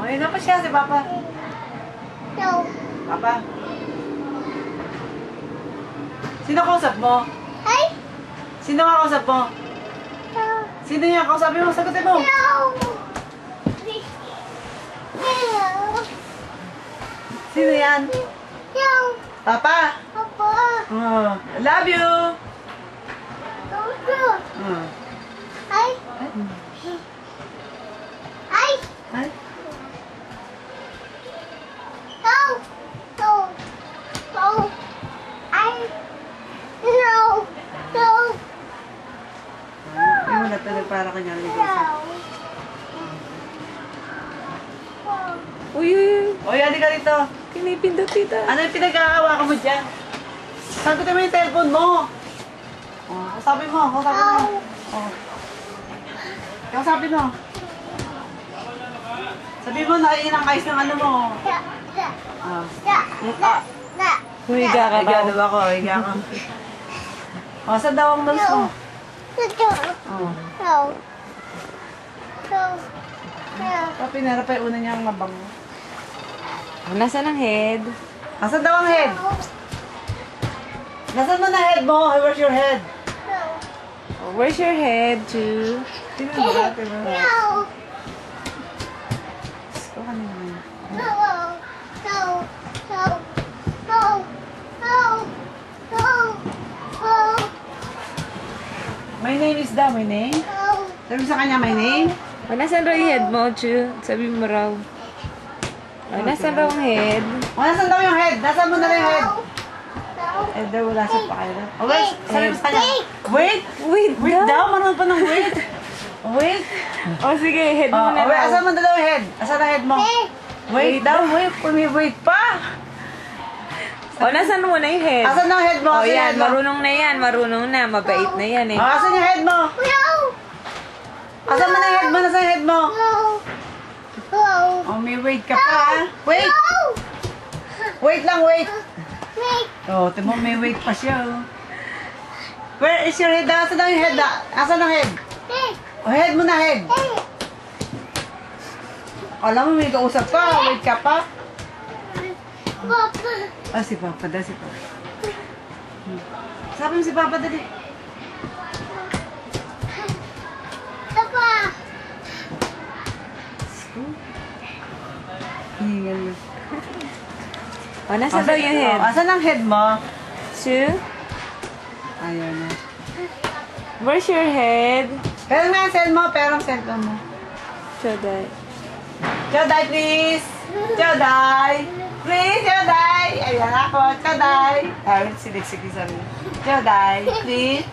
Ayun na pa siya, si Papa. No. Papa. Sino kausap mo? Ay. Sino nga kausap mo? No. Sino niya kausapin mo? Sagutin mo. No. Sino yan? No. Papa. Papa. Oh, I love you. Go. Oh. Ay. Ay. Ay. Go. Go. Go. Ay. No. No. Yung wala talaga para kanya ligaw siya. Uy, uy, uy. O, yan ka rito. Pinipindot tita. Ano yung pinag-aawa ka mo dyan? Sagutin mo yung cellphone mo. Oh, kausapin mo. Kausapin mo. Oh. Kausapin mo. Sabi mo, naiinang kayo ng ano mo. Ah. Humiga ka Higa ba? daw ako. Higa ka. O, saan daw ang nose mo? Oh. Pinarap pa yung una niyang mabango. Nasaan ang head? Asan daw ang head? Nasaan mo na head mo? Where's your head? Where's your head, Chu? Sino ba? Gusto ka naman. My name is daw, my name? Sabi mo sa kanya, my name? O, nasaan raw yung head mo, Chu? Sabi mo raw. O, nasaan raw ang head? O, nasaan daw yung head? Nasaan mo na rin yung head? Eh, daw wala sa pakailan. O, wait. Sabi mo sa kanya, wait! Wait, Wait daw, manood pa ng wait. Wait. O, sige, head mo Oh, na wait, raw. asan mo na daw yung head? Asan ang head mo? Wait daw, wait. Wait pa. O, nasaan mo na yung head? Asan ang head mo? O, Asan yung yan. head mo? Marunong na yan. Marunong na. Mabait na yan eh. Oh, asan yung head mo? Asan mo na yung head mo? Nasaan yung head mo? Oh, may wait ka pa, ha? Wait! Wait lang, wait! Oh, timo may wait pa siya, oh. Where is your head? Asan ang head? Asan ang head? Oh, head mo na, head! Alam mo, may kausap ka. Wait ka pa. Ah, si Papa daw, si Papa. Sabi mo si Papa dali. Hingal mo. O, nasaan daw yung head? Oh, asan ang head mo? Chu? Ayaw na. Where's your head? Pero nga ang cell mo, pero ang cellphone mo. Choday. Choday, please! Choday! Please, Choday! Ayan ako, Choday! Ay, sinig-sige sabi. Choday, please!